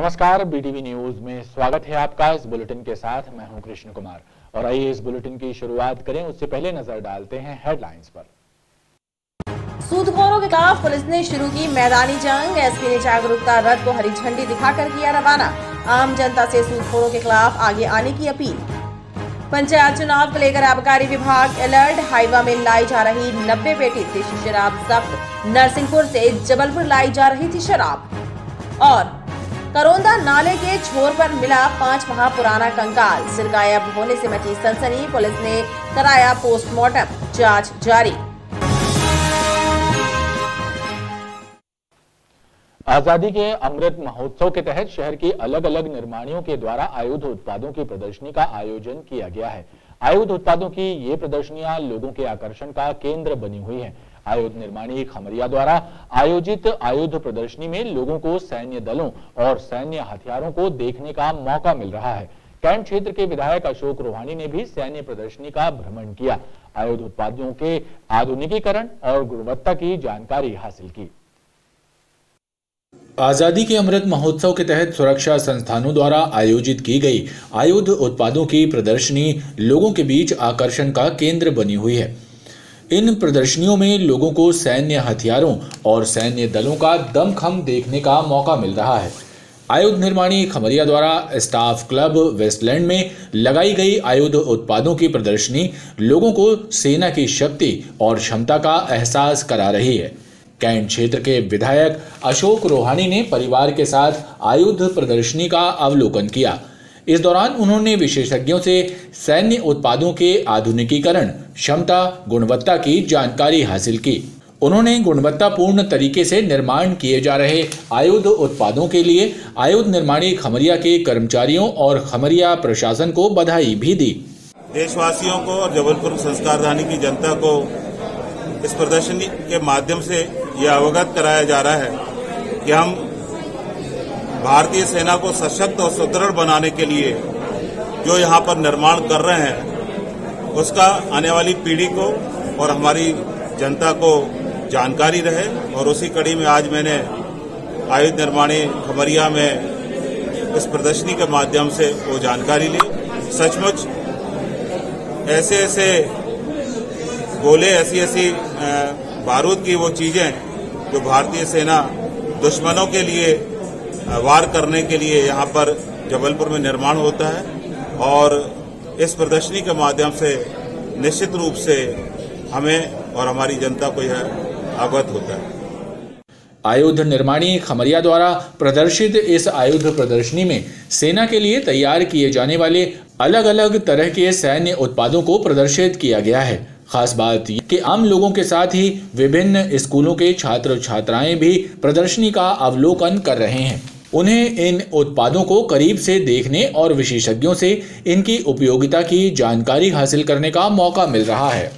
नमस्कार, BTV news में स्वागत है आपका। इस बुलेटिन के साथ मैं हूं कृष्ण कुमार और आइए इस बुलेटिन की शुरुआत करें। उससे पहले नजर डालते हैं हेडलाइंस पर। सूदखोरों के खिलाफ पुलिस ने शुरू की मैदानी जंग। एसपी ने जागरूकता रथ को हरी झंडी दिखाकर किया रवाना। आम जनता से सूदखोरों के खिलाफ आगे आने की अपील। पंचायत चुनाव को लेकर आबकारी विभाग अलर्ट। हाईवा में लाई जा रही 90 पेटी देशी शराब जब्त। नरसिंहपुर से जबलपुर लाई जा रही थी शराब। और करोंदा नाले के छोर पर मिला 5 माह पुराना कंकाल। सिर गायब होने से मची सनसनी। पुलिस ने कराया पोस्टमार्टम, जांच जारी। आजादी के अमृत महोत्सव के तहत शहर की अलग अलग निर्माणियों के द्वारा आयुध उत्पादों की प्रदर्शनी का आयोजन किया गया है। आयुध उत्पादों की ये प्रदर्शनियां लोगों के आकर्षण का केंद्र बनी हुई हैं। आयुध निर्माणी खमरिया द्वारा आयोजित आयुध प्रदर्शनी में लोगों को सैन्य दलों और सैन्य हथियारों को देखने का मौका मिल रहा है। कैंट क्षेत्र के विधायक अशोक रोहानी ने भी सैन्य प्रदर्शनी का भ्रमण किया। आयुध उत्पादों के आधुनिकीकरण और गुणवत्ता की जानकारी हासिल की। आजादी के अमृत महोत्सव के तहत सुरक्षा संस्थानों द्वारा आयोजित की गई आयुध उत्पादों की प्रदर्शनी लोगों के बीच आकर्षण का केंद्र बनी हुई है। इन प्रदर्शनियों में लोगों को सैन्य हथियारों और सैन्य दलों का दमखम देखने का मौका मिल रहा है। आयुध निर्माणी खमरिया द्वारा स्टाफ क्लब वेस्टलैंड में लगाई गई आयुध उत्पादों की प्रदर्शनी लोगों को सेना की शक्ति और क्षमता का एहसास करा रही है। कैंट क्षेत्र के विधायक अशोक रोहानी ने परिवार के साथ आयुध प्रदर्शनी का अवलोकन किया। इस दौरान उन्होंने विशेषज्ञों से सैन्य उत्पादों के आधुनिकीकरण, क्षमता, गुणवत्ता की जानकारी हासिल की। उन्होंने गुणवत्तापूर्ण तरीके से निर्माण किए जा रहे आयुध उत्पादों के लिए आयुध निर्माणी खमरिया के कर्मचारियों और खमरिया प्रशासन को बधाई भी दी। देशवासियों को और जबलपुर संस्कार रानी की जनता को इस प्रदर्शनी के माध्यम से यह अवगत कराया जा रहा है कि हम भारतीय सेना को सशक्त और सुदृढ़ बनाने के लिए जो यहाँ पर निर्माण कर रहे हैं उसका आने वाली पीढ़ी को और हमारी जनता को जानकारी रहे। और उसी कड़ी में आज मैंने आयुध निर्माणी खमरिया में इस प्रदर्शनी के माध्यम से वो जानकारी ली। सचमुच ऐसे ऐसे गोले, ऐसी ऐसी बारूद की वो चीजें जो भारतीय सेना दुश्मनों के लिए वार करने के लिए यहाँ पर जबलपुर में निर्माण होता है। और इस प्रदर्शनी के माध्यम से निश्चित रूप से हमें और हमारी जनता को यह अवगत होता है। आयुध निर्माणी खमरिया द्वारा प्रदर्शित इस आयुध प्रदर्शनी में सेना के लिए तैयार किए जाने वाले अलग अलग तरह के सैन्य उत्पादों को प्रदर्शित किया गया है। खास बात यह कि आम लोगों के साथ ही विभिन्न स्कूलों के छात्र छात्राएं भी प्रदर्शनी का अवलोकन कर रहे हैं। उन्हें इन उत्पादों को करीब से देखने और विशेषज्ञों से इनकी उपयोगिता की जानकारी हासिल करने का मौका मिल रहा है।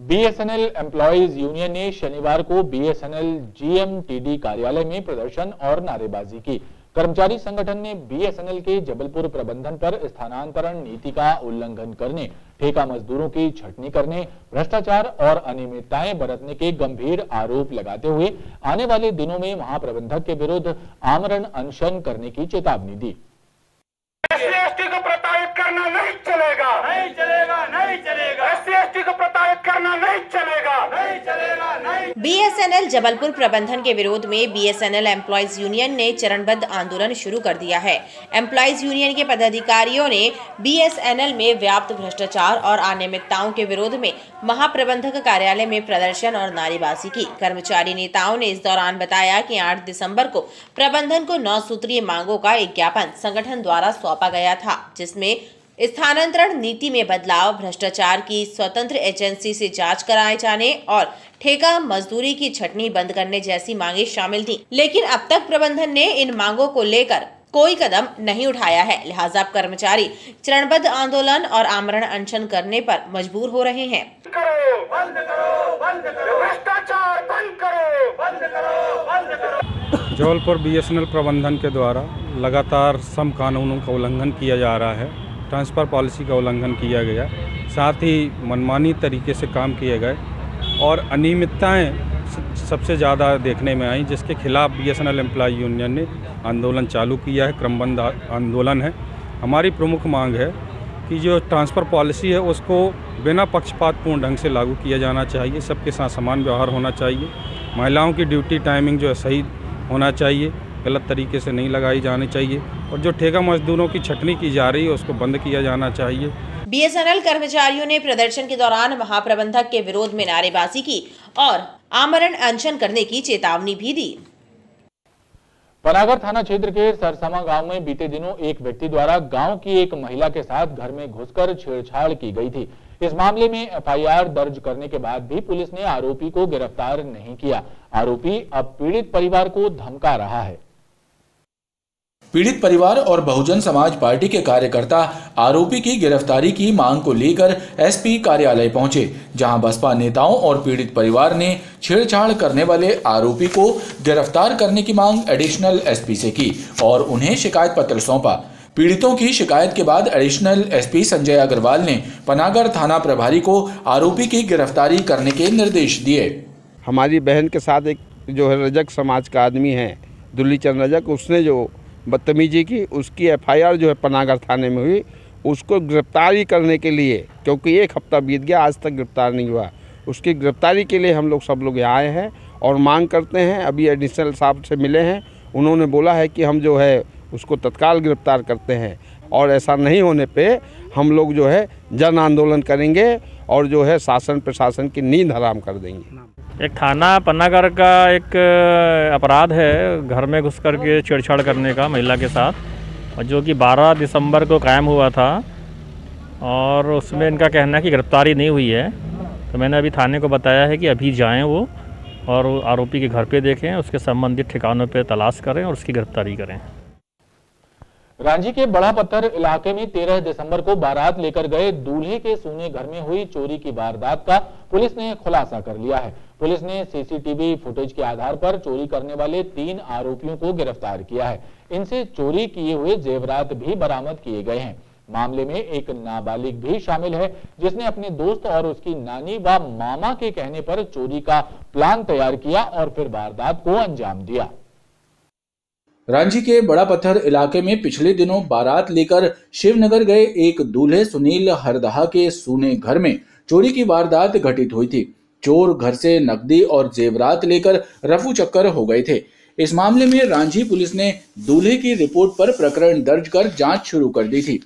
बीएसएनएल एम्प्लॉइज यूनियन ने शनिवार को बीएसएनएल जीएमटीडी कार्यालय में प्रदर्शन और नारेबाजी की। कर्मचारी संगठन ने बीएसएनएल के जबलपुर प्रबंधन पर स्थानांतरण नीति का उल्लंघन करने, ठेका मजदूरों की छटनी करने, भ्रष्टाचार और अनियमितताएं बरतने के गंभीर आरोप लगाते हुए आने वाले दिनों में महाप्रबंधक के विरुद्ध आमरण अनशन करने की चेतावनी दी। एससी को प्रताड़ित करना नहीं चलेगा, नहीं चलेगा, नहीं चलेगा। एससी को प्रताड़ित करना नहीं चलेगा, नहीं चलेगा, नहीं। बीएसएनएल जबलपुर प्रबंधन के विरोध में बीएसएनएल एम्प्लॉइज यूनियन ने चरणबद्ध आंदोलन शुरू कर दिया है। एम्प्लॉइज यूनियन के पदाधिकारियों ने बीएसएनएल में व्याप्त भ्रष्टाचार और अनियमितताओं के विरोध में महाप्रबंधक कार्यालय में प्रदर्शन और नारेबाजी की। कर्मचारी नेताओं ने इस दौरान बताया कि 8 दिसंबर को प्रबंधन को 9 सूत्रीय मांगों का एक ज्ञापन संगठन द्वारा सौंपा गया था, जिसमें स्थानांतरण नीति में बदलाव, भ्रष्टाचार की स्वतंत्र एजेंसी से जांच कराए जाने और ठेका मजदूरी की छटनी बंद करने जैसी मांगे शामिल थी। लेकिन अब तक प्रबंधन ने इन मांगों को लेकर कोई कदम नहीं उठाया है। लिहाजा कर्मचारी चरणबद्ध आंदोलन और आमरण अनशन करने पर मजबूर हो रहे हैं। करो, बंद करो, बंद करो, भ्रष्टाचार बंद करो, बंद करो, बंद करो। जबलपुर बीएसएनएल प्रबंधन के द्वारा लगातार सम कानूनों का उल्लंघन किया जा रहा है। ट्रांसफ़र पॉलिसी का उल्लंघन किया गया, साथ ही मनमानी तरीके से काम किए गए और अनियमितताएं सबसे ज़्यादा देखने में आई, जिसके खिलाफ BSNL एम्प्लॉय यूनियन ने आंदोलन चालू किया है। क्रमबद्ध आंदोलन है। हमारी प्रमुख मांग है कि जो ट्रांसफ़र पॉलिसी है उसको बिना पक्षपातपूर्ण ढंग से लागू किया जाना चाहिए। सबके साथ समान व्यवहार होना चाहिए। महिलाओं की ड्यूटी टाइमिंग जो है सही होना चाहिए, गलत तरीके से नहीं लगाई जानी चाहिए। और जो ठेका मजदूरों की छटनी की जा रही है उसको बंद किया जाना चाहिए। BSNL कर्मचारियों ने प्रदर्शन के दौरान महाप्रबंधक के विरोध में नारेबाजी की और आमरण अनशन करने की चेतावनी भी दी। पनागर थाना क्षेत्र के सरसमा गांव में बीते दिनों एक व्यक्ति द्वारा गांव की एक महिला के साथ घर में घुसकर छेड़छाड़ की गई थी। इस मामले में FIR दर्ज करने के बाद भी पुलिस ने आरोपी को गिरफ्तार नहीं किया। आरोपी अब पीड़ित परिवार को धमका रहा है। पीड़ित परिवार और बहुजन समाज पार्टी के कार्यकर्ता आरोपी की गिरफ्तारी की मांग को लेकर SP कार्यालय पहुंचे, जहां बसपा नेताओं और पीड़ित परिवार ने छेड़छाड़ करने वाले आरोपी को गिरफ्तार करने की मांग एडिशनल SP से की और उन्हें शिकायत पत्र सौंपा। पीड़ितों की शिकायत के बाद एडिशनल SP संजय अग्रवाल ने पनागर थाना प्रभारी को आरोपी की गिरफ्तारी करने के निर्देश दिए। हमारी बहन के साथ एक जो है रजक समाज का आदमी है, दुल्लीचंद रजक, उसने जो बदतमीजी की, उसकी FIR जो है पनागर थाने में हुई। उसको गिरफ्तारी करने के लिए, क्योंकि 1 हफ्ता बीत गया आज तक गिरफ्तार नहीं हुआ, उसकी गिरफ्तारी के लिए हम लोग सब लोग यहाँ आए हैं और मांग करते हैं। अभी एडिशनल साहब से मिले हैं, उन्होंने बोला है कि हम जो है उसको तत्काल गिरफ्तार करते हैं और ऐसा नहीं होने पे हम लोग जो है जन आंदोलन करेंगे और जो है शासन प्रशासन की नींद हराम कर देंगे। एक थाना पन्नागर का एक अपराध है घर में घुस कर के छेड़छाड़ करने का महिला के साथ, और जो कि 12 दिसंबर को कायम हुआ था और उसमें इनका कहना है कि गिरफ्तारी नहीं हुई है। तो मैंने अभी थाने को बताया है कि अभी जाएं वो और आरोपी के घर पे देखें, उसके संबंधित ठिकानों पे तलाश करें और उसकी गिरफ्तारी करें। रांची के बड़ा पत्थर इलाके में 13 दिसंबर को बारात लेकर गए दूल्हे के सूने घर में हुई चोरी की वारदात का पुलिस ने खुलासा कर लिया है। पुलिस ने CCTV फुटेज के आधार पर चोरी करने वाले 3 आरोपियों को गिरफ्तार किया है। इनसे चोरी किए हुए जेवरात भी बरामद किए गए हैं। मामले में एक नाबालिग भी शामिल है, जिसने अपने दोस्त और उसकी नानी व मामा के कहने पर चोरी का प्लान तैयार किया और फिर वारदात को अंजाम दिया। रांची के बड़ा पत्थर इलाके में पिछले दिनों बारात लेकर शिवनगर गए एक दूल्हे सुनील हरदहा के सूने घर में चोरी की वारदात घटित हुई थी। चोर घर से नकदी और जेवरात लेकर रफू चक्कर हो गए थे। इस मामले में रांची पुलिस ने दूल्हे की रिपोर्ट पर प्रकरण दर्ज कर जांच शुरू कर दी थी।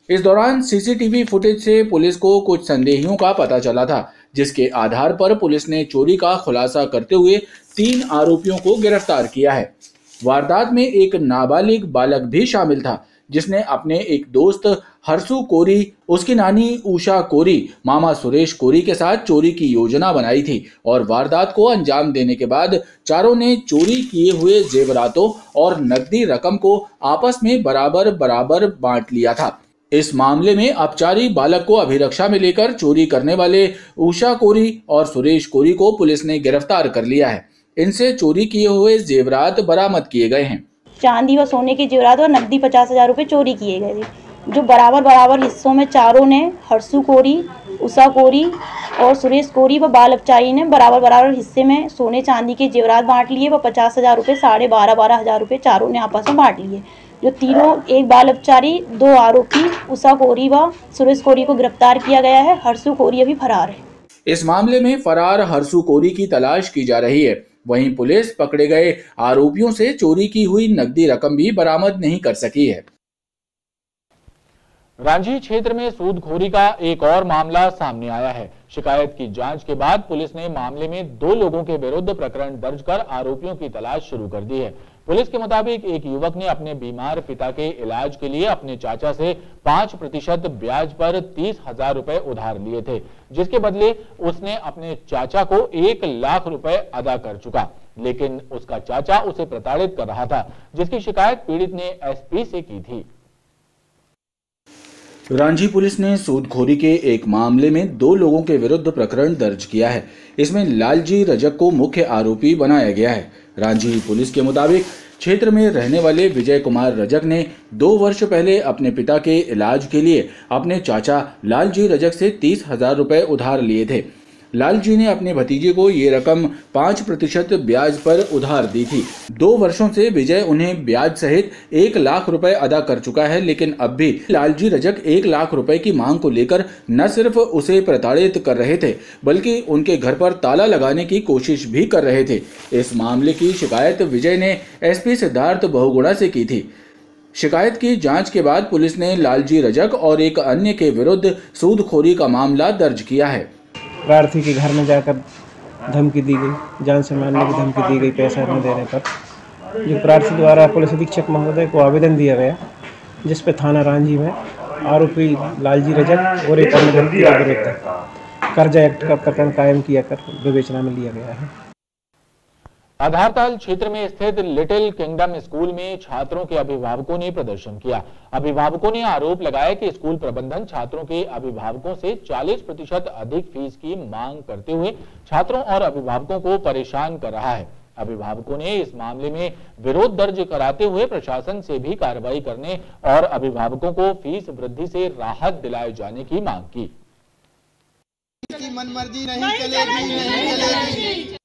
इस दौरान CCTV फुटेज से पुलिस को कुछ संदेहियों का पता चला था, जिसके आधार पर पुलिस ने चोरी का खुलासा करते हुए 3 आरोपियों को गिरफ्तार किया है। वारदात में एक नाबालिग बालक भी शामिल था, जिसने अपने एक दोस्त हरसू कोरी, उसकी नानी उषा कोरी, मामा सुरेश कोरी के साथ चोरी की योजना बनाई थी और वारदात को अंजाम देने के बाद चारों ने चोरी किए हुए जेवरातों और नकदी रकम को आपस में बराबर बराबर बांट लिया था। इस मामले में अपचारी बालक को अभिरक्षा में लेकर चोरी करने वाले उषा कोरी और सुरेश कोरी को पुलिस ने गिरफ्तार कर लिया है। इनसे चोरी किए हुए जेवरात बरामद किए गए हैं। चांदी व सोने के जेवरात और नकदी 50,000 रुपये चोरी किए गए थे, जो बराबर बराबर हिस्सों में चारों ने, हरसू कोरी, उषा कोरी और सुरेश कोरी व बाल अपचारी ने बराबर बराबर हिस्से में सोने चांदी के जेवरात बांट लिए व 50,000 रुपये, 12,500 रुपये चारों ने आपस में बांट लिए। जो तीनों, एक बाल अपचारी, 2 आरोपी उषा कोरी व सुरेश कोरी को गिरफ्तार किया गया है। हरसू कोरी अभी फरार है। इस मामले में फरार हरसू कोरी की तलाश की जा रही है। वहीं पुलिस पकड़े गए आरोपियों से चोरी की हुई नकदी रकम भी बरामद नहीं कर सकी है। रांची क्षेत्र में सूदखोरी का एक और मामला सामने आया है। शिकायत की जांच के बाद पुलिस ने मामले में 2 लोगों के विरुद्ध प्रकरण दर्ज कर आरोपियों की तलाश शुरू कर दी है। पुलिस के मुताबिक एक युवक ने अपने बीमार पिता के इलाज के लिए अपने चाचा से 5% ब्याज पर 30,000 रुपए उधार लिए थे, जिसके बदले उसने अपने चाचा को 1 लाख रुपए अदा कर चुका, लेकिन उसका चाचा उसे प्रताड़ित कर रहा था, जिसकी शिकायत पीड़ित ने SP से की थी। रांची पुलिस ने सूदखोरी के एक मामले में 2 लोगों के विरुद्ध प्रकरण दर्ज किया है। इसमें लालजी रजक को मुख्य आरोपी बनाया गया है। रांची पुलिस के मुताबिक क्षेत्र में रहने वाले विजय कुमार रजक ने 2 वर्ष पहले अपने पिता के इलाज के लिए अपने चाचा लालजी रजक से 30,000 रुपए उधार लिए थे। लालजी ने अपने भतीजे को ये रकम 5% ब्याज पर उधार दी थी। 2 वर्षों से विजय उन्हें ब्याज सहित 1 लाख रुपए अदा कर चुका है, लेकिन अब भी लालजी रजक 1 लाख रुपए की मांग को लेकर न सिर्फ उसे प्रताड़ित कर रहे थे, बल्कि उनके घर पर ताला लगाने की कोशिश भी कर रहे थे। इस मामले की शिकायत विजय ने एसपी सिद्धार्थ बहुगुणा से की थी। शिकायत की जांच के बाद पुलिस ने लालजी रजक और एक अन्य के विरुद्ध सूदखोरी का मामला दर्ज किया है। प्रार्थी के घर में जाकर धमकी दी गई, जान से मारने की धमकी दी गई पैसा न देने पर। जो प्रार्थी द्वारा पुलिस अधीक्षक महोदय को आवेदन दिया गया, जिस पर थाना रांझी में आरोपी लालजी रजक और एक अन्य व्यक्ति के विरुद्ध कर्जा एक्ट का प्रकरण कायम किया कर विवेचना में लिया गया है। आधारताल क्षेत्र में स्थित लिटिल किंगडम स्कूल में छात्रों के अभिभावकों ने प्रदर्शन किया। अभिभावकों ने आरोप लगाया कि स्कूल प्रबंधन छात्रों के अभिभावकों से 40% अधिक फीस की मांग करते हुए छात्रों और अभिभावकों को परेशान कर रहा है। अभिभावकों ने इस मामले में विरोध दर्ज कराते हुए प्रशासन से भी कार्रवाई करने और अभिभावकों को फीस वृद्धि से राहत दिलाए जाने की मांग की। मनमर्जी नहीं चलेगी।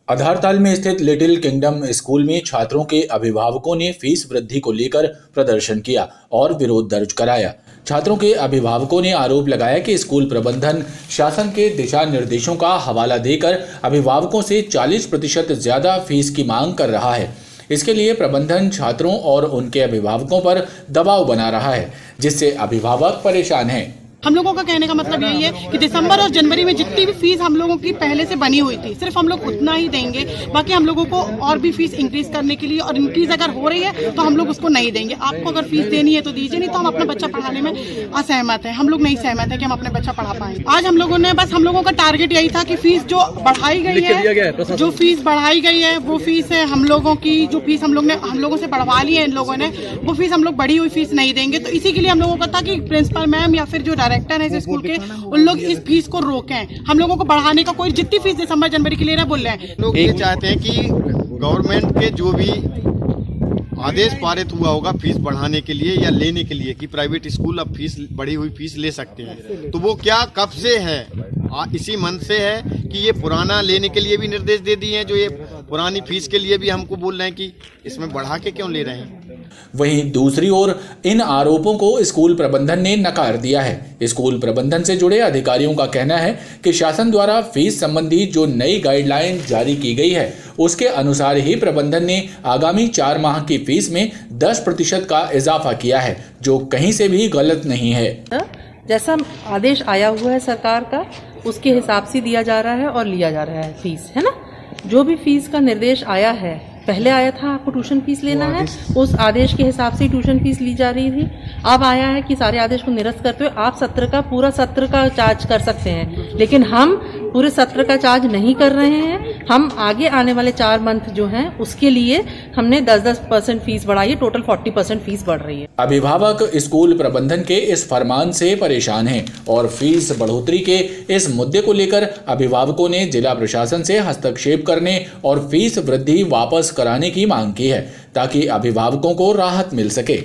आधारताल में स्थित लिटिल किंगडम स्कूल में छात्रों के अभिभावकों ने फीस वृद्धि को लेकर प्रदर्शन किया और विरोध दर्ज कराया। छात्रों के अभिभावकों ने आरोप लगाया कि स्कूल प्रबंधन शासन के दिशा निर्देशों का हवाला देकर अभिभावकों से 40% ज्यादा फीस की मांग कर रहा है। इसके लिए प्रबंधन छात्रों और उनके अभिभावकों पर दबाव बना रहा है, जिससे अभिभावक परेशान हैं। हम लोगों का कहने का मतलब यही है कि दिसंबर और जनवरी में जितनी भी फीस हम लोगों की पहले से बनी हुई थी, सिर्फ हम लोग उतना ही देंगे। बाकी हम लोगों को और भी फीस इंक्रीज करने के लिए, और इंक्रीज अगर हो रही है तो हम लोग उसको नहीं देंगे। आपको अगर फीस देनी है तो दीजिए, नहीं तो हम अपना बच्चा पढ़ाने में असहमत है। हम लोग नहीं सहमत है कि हम अपने बच्चा पढ़ा पाएंगे। आज हम लोगों ने बस, हम लोगों का टारगेट यही था कि फीस जो बढ़ाई गई है, जो फीस बढ़ाई गई है वो फीस है हम लोगों की, जो फीस हम लोगों से बढ़वा ली है इन लोगों ने, वो फीस हम लोग बढ़ी हुई फीस नहीं देंगे। तो इसी के लिए हम लोगों का था कि प्रिंसिपल मैम या फिर जो डायरेक्टर है स्कूल के, उन लोग इस फीस को रोकें। हम लोगों को बढ़ाने का कोई, जितनी फीस दिसंबर जनवरी के लिए ना बोल रहे हैं। लोग ये चाहते हैं कि गवर्नमेंट के जो भी आदेश पारित हुआ होगा फीस बढ़ाने के लिए या लेने के लिए, कि प्राइवेट स्कूल अब फीस बढ़ी हुई फीस ले सकते हैं, तो वो क्या कब से है? इसी मन से है कि ये पुराना लेने के लिए भी निर्देश दे दिए हैं, जो ये पुरानी फीस के लिए भी हमको बोल रहे हैं कि इसमें बढ़ा के क्यों ले रहे हैं। वहीं दूसरी ओर इन आरोपों को स्कूल प्रबंधन ने नकार दिया है। स्कूल प्रबंधन से जुड़े अधिकारियों का कहना है कि शासन द्वारा फीस संबंधी जो नई गाइडलाइन जारी की गई है, उसके अनुसार ही प्रबंधन ने आगामी 4 माह की फीस में 10% का इजाफा किया है, जो कहीं से भी गलत नहीं है। जैसा आदेश आया हुआ है सरकार का, उसके हिसाब से दिया जा रहा है और लिया जा रहा है फीस, है ना। जो भी फीस का निर्देश आया है, पहले आया था आपको ट्यूशन फीस लेना है, उस आदेश के हिसाब से ट्यूशन फीस ली जा रही थी। अब आया है कि सारे आदेश को निरस्त करते हुए आप पूरा सत्र का चार्ज कर सकते हैं, लेकिन हम पूरे सत्र का चार्ज नहीं कर रहे हैं। हम आगे आने वाले 4 मंथ जो हैं उसके लिए हमने 10% फीस बढ़ाई है, टोटल 40% फीस बढ़ रही है। अभिभावक स्कूल प्रबंधन के इस फरमान से परेशान हैं और फीस बढ़ोतरी के इस मुद्दे को लेकर अभिभावकों ने जिला प्रशासन से हस्तक्षेप करने और फीस वृद्धि वापस कराने की मांग की है, ताकि अभिभावकों को राहत मिल सके।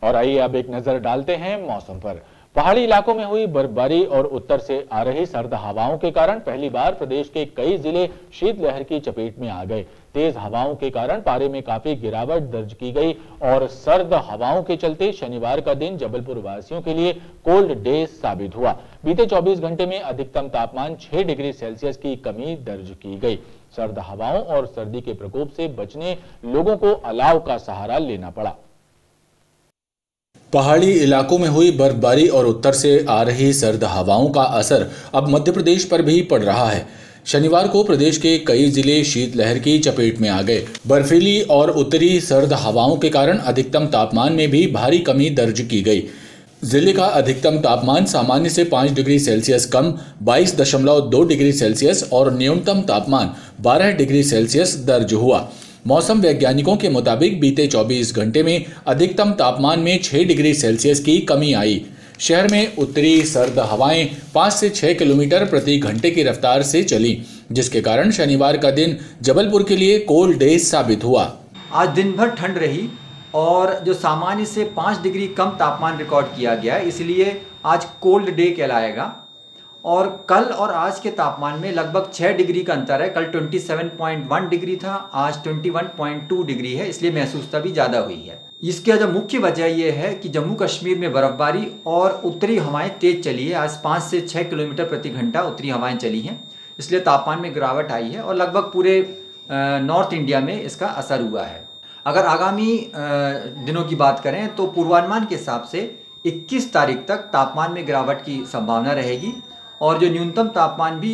और आइए अब एक नजर डालते हैं मौसम पर। पहाड़ी इलाकों में हुई बर्फबारी और उत्तर से आ रही सर्द हवाओं के कारण पहली बार प्रदेश के कई जिले शीतलहर की चपेट में आ गए। तेज हवाओं के कारण पारे में काफी गिरावट दर्ज की गई और सर्द हवाओं के चलते शनिवार का दिन जबलपुर वासियों के लिए कोल्ड डे साबित हुआ। बीते 24 घंटे में अधिकतम तापमान 6 डिग्री सेल्सियस की कमी दर्ज की गई। सर्द हवाओं और सर्दी के प्रकोप से बचने लोगों को अलाव का सहारा लेना पड़ा। पहाड़ी इलाकों में हुई बर्फबारी और उत्तर से आ रही सर्द हवाओं का असर अब मध्य प्रदेश पर भी पड़ रहा है। शनिवार को प्रदेश के कई जिले शीतलहर की चपेट में आ गए। बर्फीली और उत्तरी सर्द हवाओं के कारण अधिकतम तापमान में भी भारी कमी दर्ज की गई। जिले का अधिकतम तापमान सामान्य से 5 डिग्री सेल्सियस कम 22.2 डिग्री सेल्सियस और न्यूनतम तापमान 12 डिग्री सेल्सियस दर्ज हुआ। मौसम वैज्ञानिकों के मुताबिक बीते 24 घंटे में अधिकतम तापमान में 6 डिग्री सेल्सियस की कमी आई। शहर में उत्तरी सर्द हवाएं 5 से 6 किलोमीटर प्रति घंटे की रफ्तार से चली, जिसके कारण शनिवार का दिन जबलपुर के लिए कोल्ड डे साबित हुआ। आज दिन भर ठंड रही और जो सामान्य से 5 डिग्री कम तापमान रिकॉर्ड किया गया, इसलिए आज कोल्ड डे कहलाएगा। और कल और आज के तापमान में लगभग 6 डिग्री का अंतर है। कल 27.1 डिग्री था, आज 21.2 डिग्री है, इसलिए महसूसता भी ज़्यादा हुई है। इसकी जो मुख्य वजह यह है कि जम्मू कश्मीर में बर्फबारी और उत्तरी हवाएं तेज चली है। आज 5 से 6 किलोमीटर प्रति घंटा उत्तरी हवाएं चली हैं, इसलिए तापमान में गिरावट आई है और लगभग पूरे नॉर्थ इंडिया में इसका असर हुआ है। अगर आगामी दिनों की बात करें तो पूर्वानुमान के हिसाब से 21 तारीख तक तापमान में गिरावट की संभावना रहेगी और जो न्यूनतम तापमान भी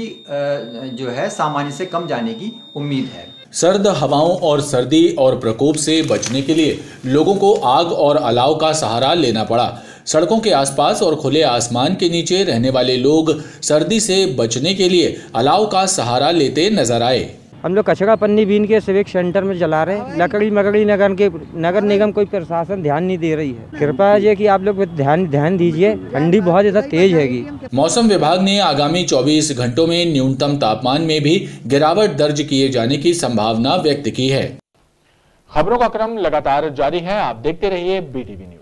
जो है सामान्य से कम जाने की उम्मीद है। सर्द हवाओं और सर्दी और प्रकोप से बचने के लिए लोगों को आग और अलाव का सहारा लेना पड़ा। सड़कों के आसपास और खुले आसमान के नीचे रहने वाले लोग सर्दी से बचने के लिए अलाव का सहारा लेते नजर आए। हम लोग कचरा पन्नी बीन के सिविक सेंटर में जला रहे हैं। लकड़ी मकड़ी नगर निगम कोई प्रशासन ध्यान नहीं दे रही है। कृपया है कि आप लोग ध्यान दीजिए, ठंडी बहुत ज़्यादा तेज हैगी। मौसम विभाग ने आगामी 24 घंटों में न्यूनतम तापमान में भी गिरावट दर्ज किए जाने की संभावना व्यक्त की है। खबरों का क्रम लगातार जारी है, आप देखते रहिए BTV न्यूज़।